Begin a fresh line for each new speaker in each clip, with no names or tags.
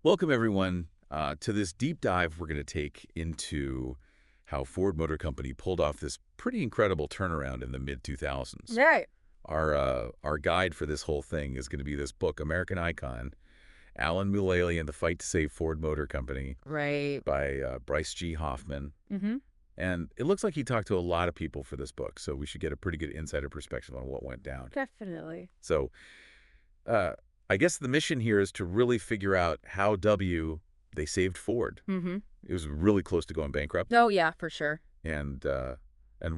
Welcome, everyone, to this deep dive we're going to take into how Ford Motor Company pulled off this pretty incredible turnaround in the mid-2000s.
Right.
Our guide for this whole thing is going to be this book, American Icon, Alan Mulally and the Fight to Save Ford Motor Company
Right.
by Bryce G. Hoffman.
Mm-hmm.
And it looks like he talked to a lot of people for this book, so we should get a pretty good insider perspective on what went down.
Definitely.
So uh, I guess the mission here is to really figure out how they saved Ford.
Mm-hmm.
It was really close to going bankrupt,
Oh, yeah, for sure.
and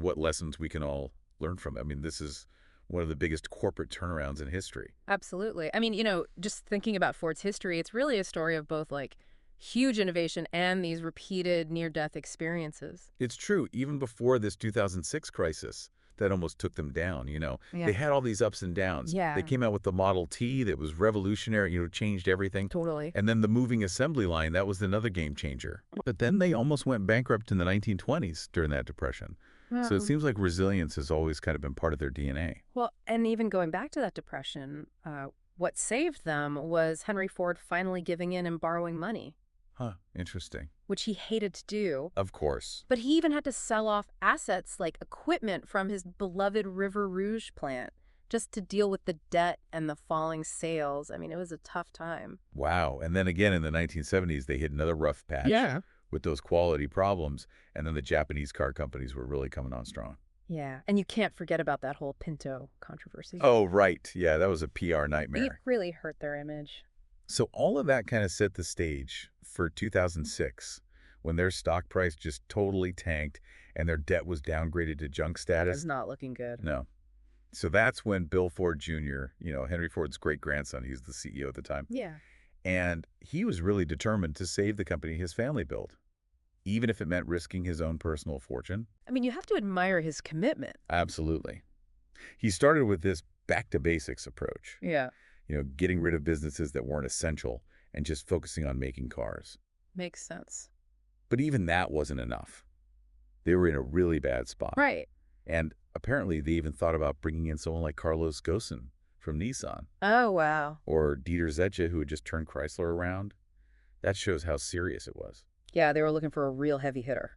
what lessons we can all learn from it. I mean, this is one of the biggest corporate turnarounds in history.
Absolutely. I mean, just thinking about Ford's history, it's really a story of both like huge innovation and these repeated near-death experiences.
It's true, even before this 2006 crisis that almost took them down,
Yeah.
they had all these ups and downs.
Yeah.
They came out with the Model T that was revolutionary, changed everything.
Totally.
And then the moving assembly line, that was another game changer. But then they almost went bankrupt in the 1920s during that depression. So it seems like resilience has always kind of been part of their DNA.
Well, and even going back to that depression, what saved them was Henry Ford finally giving in and borrowing money,
Huh, interesting.
which he hated to do.
Of course.
But he even had to sell off assets like equipment from his beloved River Rouge plant just to deal with the debt and the falling sales. I mean, it was a tough time.
Wow. And then again in the 1970s, they hit another rough patch.
Yeah.
With those quality problems. And then the Japanese car companies were really coming on strong.
Yeah. And you can't forget about that whole Pinto controversy.
Oh, right. Yeah, that was a PR
It
nightmare.
really hurt their image.
So all of that kind of set the stage for 2006 when their stock price just totally tanked and their debt was downgraded to junk
It's
status.
not looking good.
No. So that's when Bill Ford Jr., Henry Ford's great-grandson, he was the CEO at the time,
Yeah.
and he was really determined to save the company his family built, even if it meant risking his own personal fortune.
I mean, you have to admire his commitment.
Absolutely. He started with this back-to-basics approach,
Yeah.
getting rid of businesses that weren't essential and just focusing on making cars.
Makes sense.
But even that wasn't enough. They were in a really bad spot.
Right.
And apparently they even thought about bringing in someone like Carlos Ghosn from Nissan
Oh, wow.
or Dieter Zetsche, who had just turned Chrysler around. That shows how serious it was.
Yeah, they were looking for a real heavy hitter.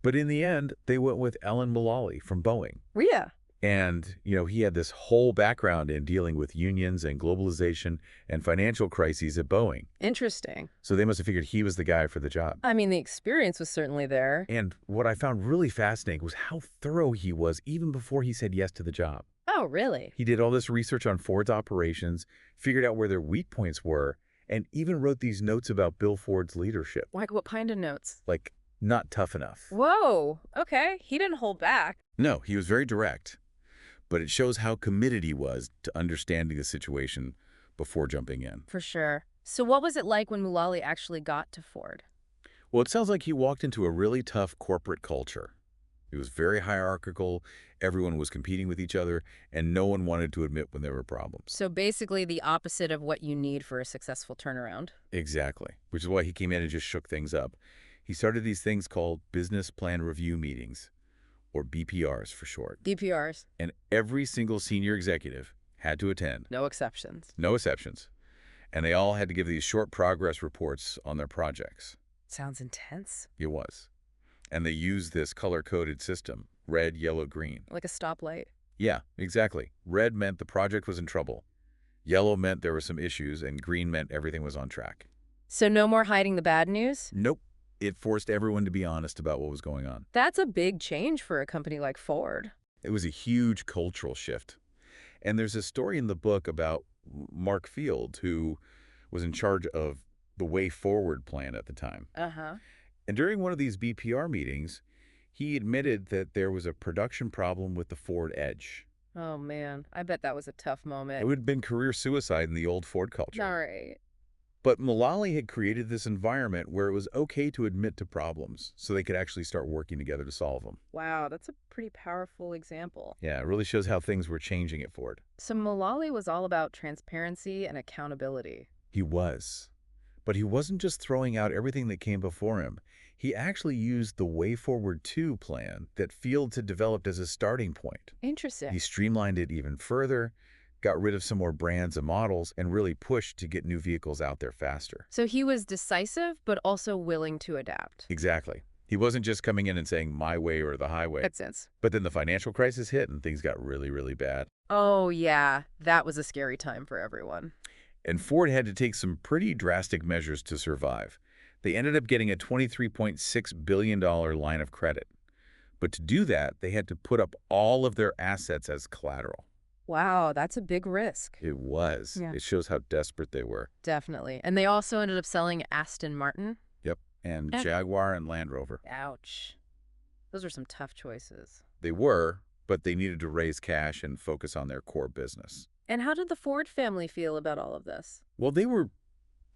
But in the end, they went with Alan Mulally from Boeing.
Yeah.
And, he had this whole background in dealing with unions and globalization and financial crises at Boeing.
Interesting.
So they must have figured he was the guy for the job.
I mean, the experience was certainly there.
And what I found really fascinating was how thorough he was even before he said yes to the job.
Oh, really?
He did all this research on Ford's operations, figured out where their weak points were, and even wrote these notes about Bill Ford's leadership.
Like what kind of notes?
Like, not tough enough.
Whoa. Okay. He didn't hold back.
No, he was very direct. But it shows how committed he was to understanding the situation before jumping in.
For sure. So what was it like when Mulally actually got to Ford?
Well, it sounds like he walked into a really tough corporate culture. It was very hierarchical, everyone was competing with each other, and no one wanted to admit when there were problems.
So basically the opposite of what you need for a successful turnaround.
Exactly, which is why he came in and just shook things up. He started these things called business plan review meetings, or BPRs for short.
BPRs.
And every single senior executive had to attend.
No exceptions.
No exceptions. And they all had to give these short progress reports on their projects.
Sounds intense.
It was. And they used this color-coded system, red, yellow, green.
Like a stoplight.
Yeah, exactly. Red meant the project was in trouble. Yellow meant there were some issues, and green meant everything was on track.
So no more hiding the bad news?
Nope. It forced everyone to be honest about what was going on.
That's a big change for a company like Ford.
It was a huge cultural shift. And there's a story in the book about Mark Field, who was in charge of the Way Forward plan at the time.
Uh-huh.
And during one of these BPR meetings, he admitted that there was a production problem with the Ford Edge.
Oh, man. I bet that was a tough moment.
It would have been career suicide in the old Ford culture.
All right.
But Mulally had created this environment where it was okay to admit to problems so they could actually start working together to solve them.
Wow, that's a pretty powerful example.
Yeah, it really shows how things were changing at Ford.
So Mulally was all about transparency and accountability.
He was. But he wasn't just throwing out everything that came before him. He actually used the Way Forward 2 plan that Field had developed as a starting point.
Interesting.
He streamlined it even further, got rid of some more brands and models, and really pushed to get new vehicles out there faster.
So he was decisive, but also willing to adapt.
Exactly. He wasn't just coming in and saying my way or the highway.
Makes sense.
But then the financial crisis hit and things got really, really bad.
Oh, yeah. That was a scary time for everyone.
And Ford had to take some pretty drastic measures to survive. They ended up getting a $23.6 billion line of credit. But to do that, they had to put up all of their assets as collateral.
Wow, that's a big risk.
It was.
Yeah.
It shows how desperate they were.
Definitely. And they also ended up selling Aston Martin.
Yep. And
Eh.
Jaguar and Land Rover.
Ouch. Those were some tough choices.
They were, but they needed to raise cash and focus on their core business.
And how did the Ford family feel about all of this?
Well, they were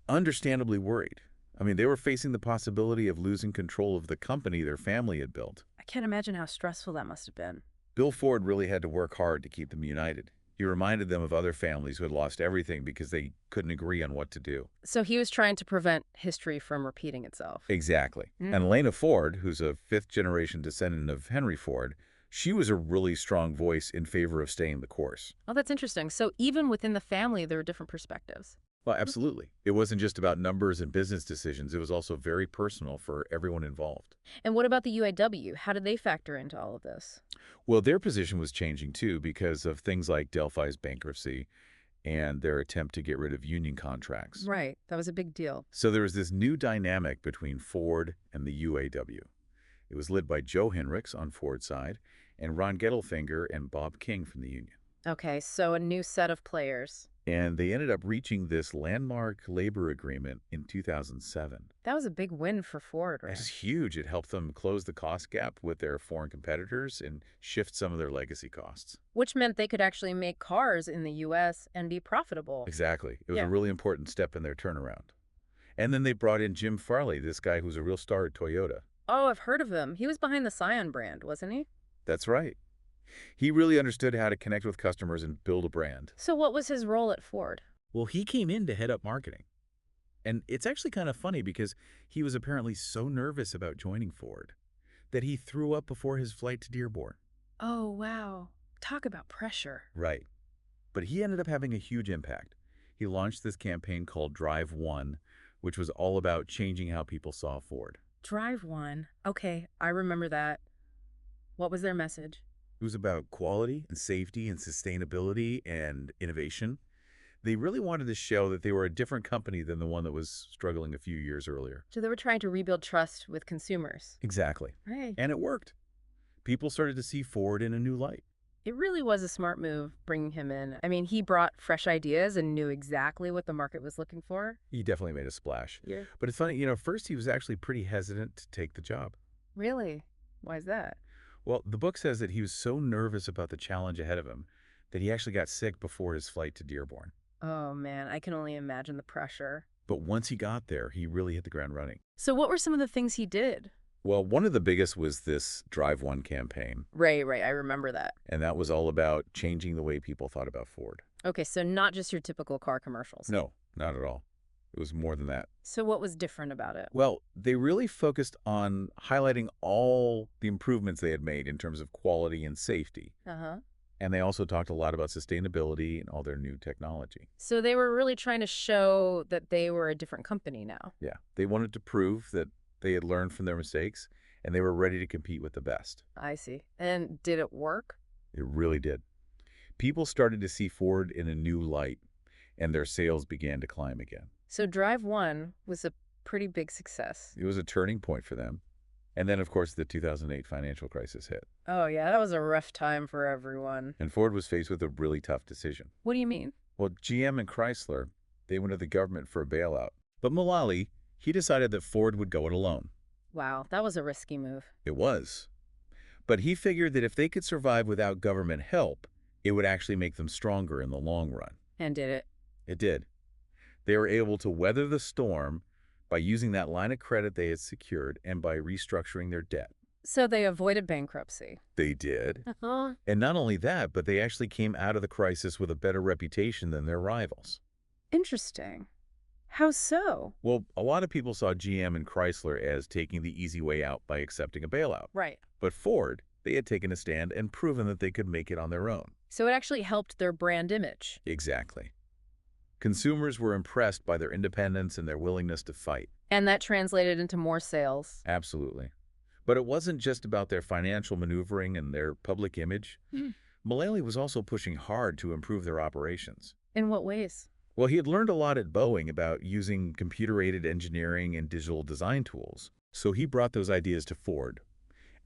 understandably worried. I mean, they were facing the possibility of losing control of the company their family had built.
I can't imagine how stressful that must have been.
Bill Ford really had to work hard to keep them united. He reminded them of other families who had lost everything because they couldn't agree on what to do.
So he was trying to prevent history from repeating itself.
Exactly.
Mm.
And Elena Ford, who's a fifth-generation descendant of Henry Ford, she was a really strong voice in favor of staying the course.
Oh, that's interesting. So even within the family, there were different perspectives.
Well, absolutely. It wasn't just about numbers and business decisions. It was also very personal for everyone involved.
And what about the UAW? How did they factor into all of this?
Well, their position was changing too because of things like Delphi's bankruptcy and their attempt to get rid of union contracts.
Right. That was a big deal.
So there was this new dynamic between Ford and the UAW. It was led by Joe Henricks on Ford's side and Ron Gettelfinger and Bob King from the union.
Okay, so a new set of players.
And they ended up reaching this landmark labor agreement in 2007.
That was a big win for Ford, right?
It's huge. It helped them close the cost gap with their foreign competitors and shift some of their legacy costs.
Which meant they could actually make cars in the U.S. and be profitable.
Exactly. It was
Yeah.
a really important step in their turnaround. And then they brought in Jim Farley, this guy who's a real star at Toyota.
Oh, I've heard of him. He was behind the Scion brand, wasn't he?
That's right. He really understood how to connect with customers and build a brand.
So what was his role at Ford?
Well, he came in to head up marketing. And it's actually kind of funny because he was apparently so nervous about joining Ford that he threw up before his flight to Dearborn.
Oh, wow. Talk about pressure.
Right. But he ended up having a huge impact. He launched this campaign called Drive One, which was all about changing how people saw Ford.
Drive One. Okay, I remember that. What was their message?
It was about quality and safety and sustainability and innovation. They really wanted to show that they were a different company than the one that was struggling a few years earlier.
So they were trying to rebuild trust with consumers.
Exactly.
Right.
And it worked. People started to see Ford in a new light.
It really was a smart move bringing him in. I mean, he brought fresh ideas and knew exactly what the market was looking for.
He definitely made a splash.
Yeah.
But it's funny, first he was actually pretty hesitant to take the job.
Really? Why is that?
Well, the book says that he was so nervous about the challenge ahead of him that he actually got sick before his flight to Dearborn.
Oh, man, I can only imagine the pressure.
But once he got there, he really hit the ground running.
So what were some of the things he did?
Well, one of the biggest was this Drive One campaign,
Right, I remember that.
and that was all about changing the way people thought about Ford.
Okay, so not just your typical car commercials.
No, not at all. It was more than that.
So what was different about it?
Well, they really focused on highlighting all the improvements they had made in terms of quality and safety.
Uh-huh.
And they also talked a lot about sustainability and all their new technology.
So they were really trying to show that they were a different company now.
Yeah, they wanted to prove that they had learned from their mistakes and they were ready to compete with the best.
I see. And did it work?
It really did. People started to see Ford in a new light and their sales began to climb again.
So Drive One was a pretty big success.
It was a turning point for them. And then, of course, the 2008 financial crisis hit.
Oh, yeah, that was a rough time for everyone.
And Ford was faced with a really tough decision.
What do you mean?
Well, GM and Chrysler, they went to the government for a bailout. But Mulally, he decided that Ford would go it alone.
Wow, that was a risky move.
It was. But he figured that if they could survive without government help, it would actually make them stronger in the long run.
And did it?
It did. They were able to weather the storm by using that line of credit they had secured and by restructuring their debt.
So they avoided bankruptcy.
They did.
Uh-huh.
And not only that, but they actually came out of the crisis with a better reputation than their rivals.
Interesting. How so?
Well, a lot of people saw GM and Chrysler as taking the easy way out by accepting a bailout.
Right.
But Ford, They had taken a stand and proven that they could make it on their own.
So it actually helped their brand image.
Exactly. Consumers were impressed by their independence and their willingness to fight.
And that translated into more sales.
Absolutely. But it wasn't just about their financial maneuvering and their public image. Mulally was also pushing hard to improve their operations.
In what ways?
Well, he had learned a lot at Boeing about using computer-aided engineering and digital design tools. So he brought those ideas to Ford,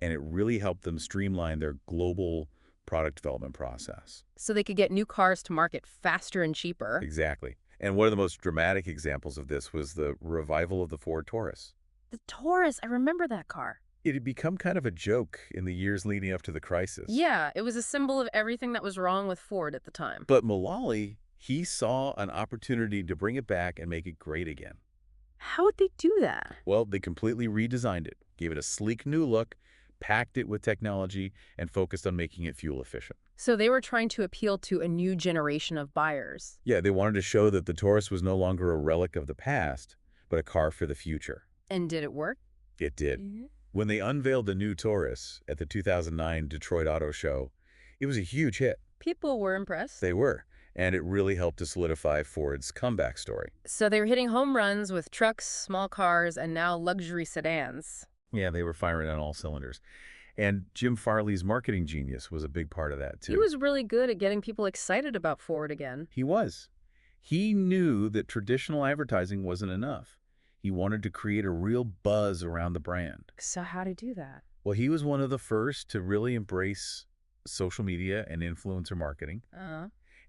and it really helped them streamline their global product development process.
So they could get new cars to market faster and cheaper.
Exactly. And one of the most dramatic examples of this was the revival of the Ford Taurus.
The Taurus, I remember that car.
It had become kind of a joke in the years leading up to the crisis.
Yeah, it was a symbol of everything that was wrong with Ford at the time.
But Mulally, he saw an opportunity to bring it back and make it great again.
How would they do that?
Well, they completely redesigned it, gave it a sleek new look, packed it with technology, and focused on making it fuel efficient.
So they were trying to appeal to a new generation of buyers.
Yeah, they wanted to show that the Taurus was no longer a relic of the past, but a car for the future.
And did it work?
It did. When they unveiled the new Taurus at the 2009 Detroit Auto Show, it was a huge hit.
People were impressed.
They were, and it really helped to solidify Ford's comeback story.
So they were hitting home runs with trucks, small cars, and now luxury sedans.
Yeah, they were firing on all cylinders. And Jim Farley's marketing genius was a big part of that, too.
He was really good at getting people excited about Ford again.
He was. He knew that traditional advertising wasn't enough. He wanted to create a real buzz around the brand.
So how to do that?
Well, he was one of the first to really embrace social media and influencer marketing.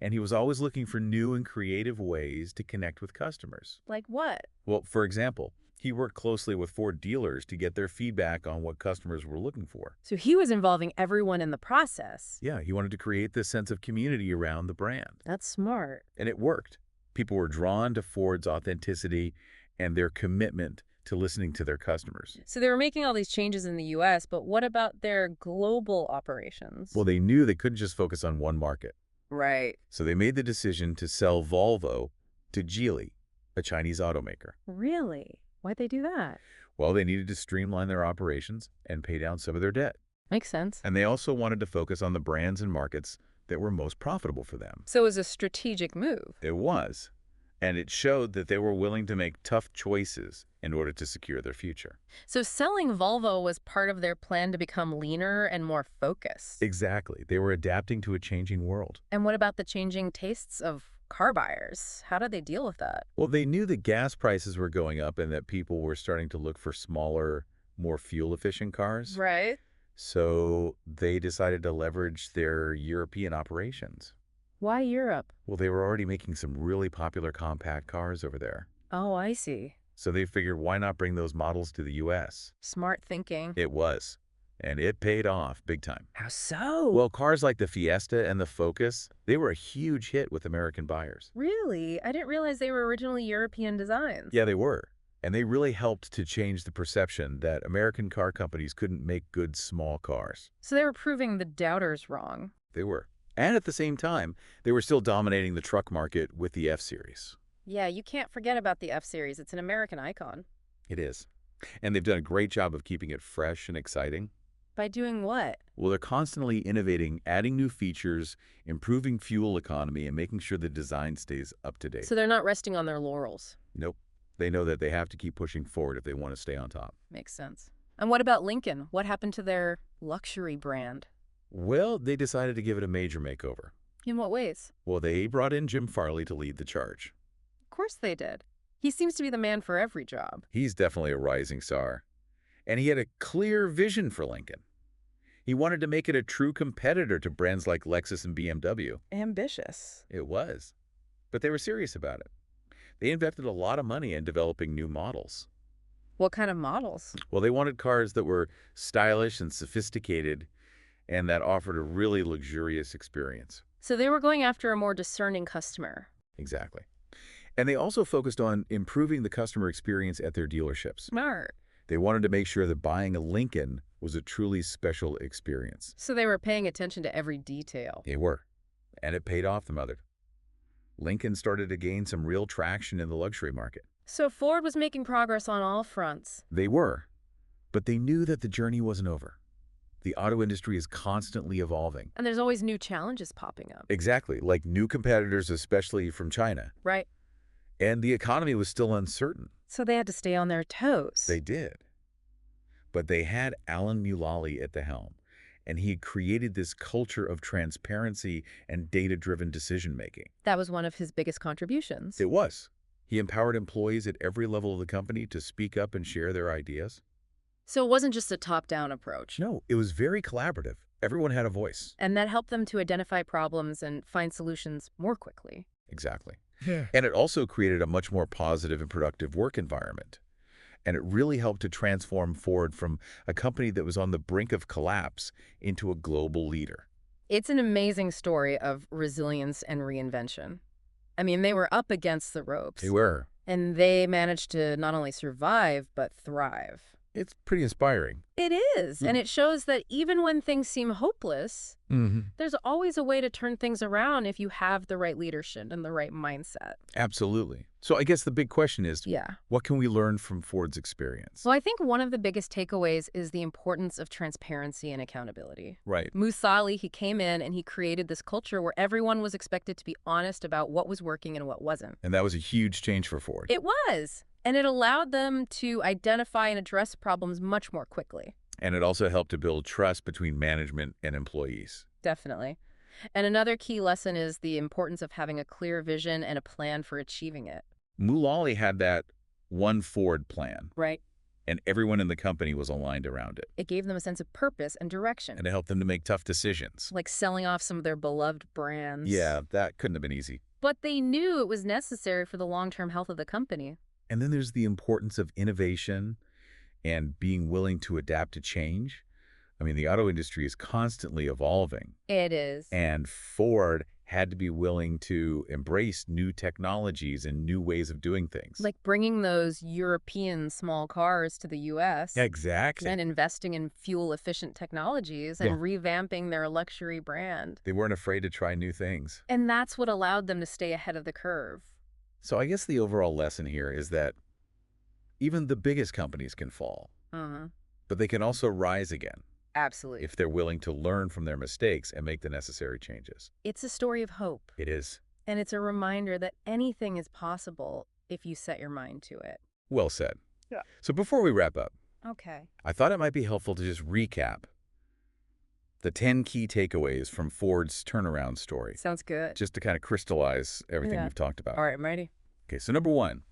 And he was always looking for new and creative ways to connect with customers.
Like what?
Well, for example, he worked closely with Ford dealers to get their feedback on what customers were looking for.
So he was involving everyone in the process.
Yeah, he wanted to create this sense of community around the brand.
That's smart.
And it worked. People were drawn to Ford's authenticity and their commitment to listening to their customers.
So they were making all these changes in the U.S., but what about their global operations?
Well, they knew they couldn't just focus on one market.
Right.
So they made the decision to sell Volvo to Geely, a Chinese automaker.
Really? Why'd they do that?
Well, they needed to streamline their operations and pay down some of their debt.
Makes sense.
And they also wanted to focus on the brands and markets that were most profitable for them.
So it was a strategic move.
It was. And it showed that they were willing to make tough choices in order to secure their future.
So selling Volvo was part of their plan to become leaner and more focused.
Exactly. They were adapting to a changing world.
And what about the changing tastes of car buyers? How did they deal with that?
Well, they knew that gas prices were going up and that people were starting to look for smaller, more fuel-efficient cars.
Right.
So they decided to leverage their European operations.
Why Europe?
Well, they were already making some really popular compact cars over there.
Oh, I see.
So they figured, why not bring those models to the U.S.?
Smart thinking.
It was. And it paid off big time.
How so?
Well, cars like the Fiesta and the Focus, they were a huge hit with American buyers.
Really? I didn't realize they were originally European designs.
Yeah, they were. And they really helped to change the perception that American car companies couldn't make good small cars.
So they were proving the doubters wrong.
They were. And at the same time, they were still dominating the truck market with the F-Series.
Yeah, you can't forget about the F-Series. It's an American icon.
It is. And they've done a great job of keeping it fresh and exciting.
By doing what?
Well, they're constantly innovating, adding new features, improving fuel economy, and making sure the design stays up to date.
So they're not resting on their laurels.
Nope. They know that they have to keep pushing forward if they want to stay on top.
Makes sense. And what about Lincoln? What happened to their luxury brand?
Well, they decided to give it a major makeover.
In what ways?
Well, they brought in Jim Farley to lead the charge.
Of course they did. He seems to be the man for every job.
He's definitely a rising star. And he had a clear vision for Lincoln. He wanted to make it a true competitor to brands like Lexus and BMW.
Ambitious.
It was. But they were serious about it. They invested a lot of money in developing new models.
What kind of models?
Well, they wanted cars that were stylish and sophisticated and that offered a really luxurious experience.
So they were going after a more discerning customer.
Exactly. And they also focused on improving the customer experience at their dealerships.
Smart.
They wanted to make sure that buying a Lincoln was a truly special experience.
So they were paying attention to every detail.
They were. And it paid off the mother. Lincoln started to gain some real traction in the luxury market.
So Ford was making progress on all fronts.
They were. But they knew that the journey wasn't over. The auto industry is constantly evolving.
And there's always new challenges popping up.
Exactly, like new competitors, especially from China.
Right.
And the economy was still uncertain.
So they had to stay on their toes.
They did. But they had Alan Mulally at the helm, and he created this culture of transparency and data-driven decision-making.
That was one of his biggest contributions.
It was. He empowered employees at every level of the company to speak up and share their ideas.
So it wasn't just a top-down approach.
No, it was very collaborative. Everyone had a voice.
And that helped them to identify problems and find solutions more quickly.
Exactly.
Yeah.
And it also created a much more positive and productive work environment. And it really helped to transform Ford from a company that was on the brink of collapse into a global leader.
It's an amazing story of resilience and reinvention. I mean, they were up against the ropes.
They were.
And they managed to not only survive, but thrive.
It's pretty inspiring.
It is. And it shows that even when things seem hopeless, there's always a way to turn things around if you have the right leadership and the right mindset.
Absolutely. So I guess the big question is, what can we learn from Ford's experience?
Well, I think one of the biggest takeaways is the importance of transparency and accountability.
Right.
Mulally, he came in and he created this culture where everyone was expected to be honest about what was working and what wasn't.
And that was a huge change for Ford.
It was. And it allowed them to identify and address problems much more quickly.
And it also helped to build trust between management and employees.
Definitely. And another key lesson is the importance of having a clear vision and a plan for achieving it.
Mulally had that one Ford plan.
Right.
And everyone in the company was aligned around it.
It gave them a sense of purpose and direction.
And it helped them to make tough decisions.
Like selling off some of their beloved brands.
Yeah, that couldn't have been easy.
But they knew it was necessary for the long-term health of the company.
And then there's the importance of innovation and being willing to adapt to change. I mean, the auto industry is constantly evolving.
It is.
And Ford had to be willing to embrace new technologies and new ways of doing things.
Like bringing those European small cars to the U.S.
Exactly.
And investing in fuel-efficient technologies and revamping their luxury brand.
They weren't afraid to try new things.
And that's what allowed them to stay ahead of the curve.
So I guess the overall lesson here is that even the biggest companies can fall, but they can also rise again.
Absolutely.
If they're willing to learn from their mistakes and make the necessary changes.
It's a story of hope.
It is.
And it's a reminder that anything is possible if you set your mind to it.
Well said.
Yeah.
So before we wrap up,
Okay.
I thought it might be helpful to just recap the 10 key takeaways from Ford's turnaround story.
Sounds good.
Just to kind of crystallize everything we've talked about.
All right, I'm ready.
Okay, so number one,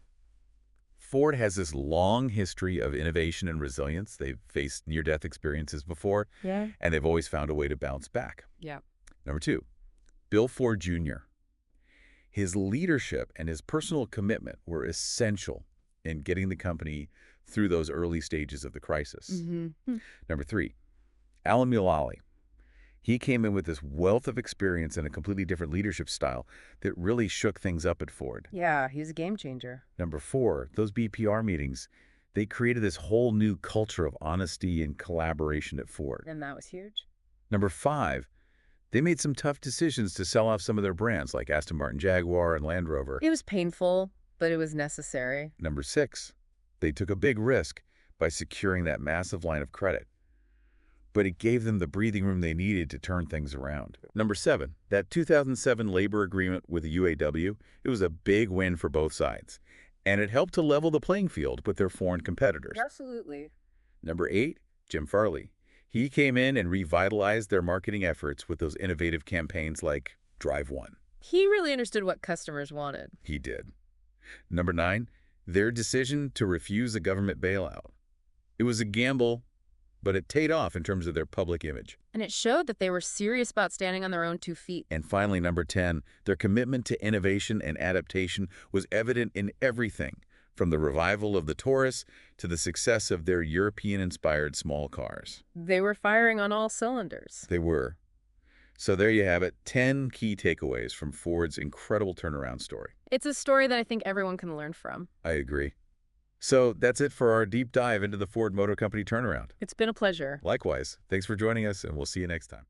Ford has this long history of innovation and resilience. They've faced near-death experiences before, and they've always found a way to bounce back.
Yeah.
Number two, Bill Ford Jr. His leadership and his personal commitment were essential in getting the company through those early stages of the crisis. Number three, Alan Mulally. He came in with this wealth of experience and a completely different leadership style that really shook things up at Ford.
Yeah, he's a game changer.
Number four, those BPR meetings, they created this whole new culture of honesty and collaboration at Ford.
And that was huge.
Number five, they made some tough decisions to sell off some of their brands like Aston Martin Jaguar and Land Rover.
It was painful, but it was necessary.
Number six, they took a big risk by securing that massive line of credit. But it gave them the breathing room they needed to turn things around. Number seven, that 2007 labor agreement with the UAW, it was a big win for both sides. And it helped to level the playing field with their foreign competitors.
Absolutely.
Number eight, Jim Farley. He came in and revitalized their marketing efforts with those innovative campaigns like Drive One.
He really understood what customers wanted.
He did. Number nine, their decision to refuse a government bailout. It was a gamble, but it paid off in terms of their public image.
And it showed that they were serious about standing on their own 2 feet.
And finally, number 10, their commitment to innovation and adaptation was evident in everything, from the revival of the Taurus to the success of their European-inspired small cars.
They were firing on all cylinders.
They were. So there you have it, 10 key takeaways from Ford's incredible turnaround story.
It's a story that I think everyone can learn from.
I agree. So that's it for our deep dive into the Ford Motor Company turnaround.
It's been a pleasure.
Likewise, thanks for joining us, and we'll see you next time.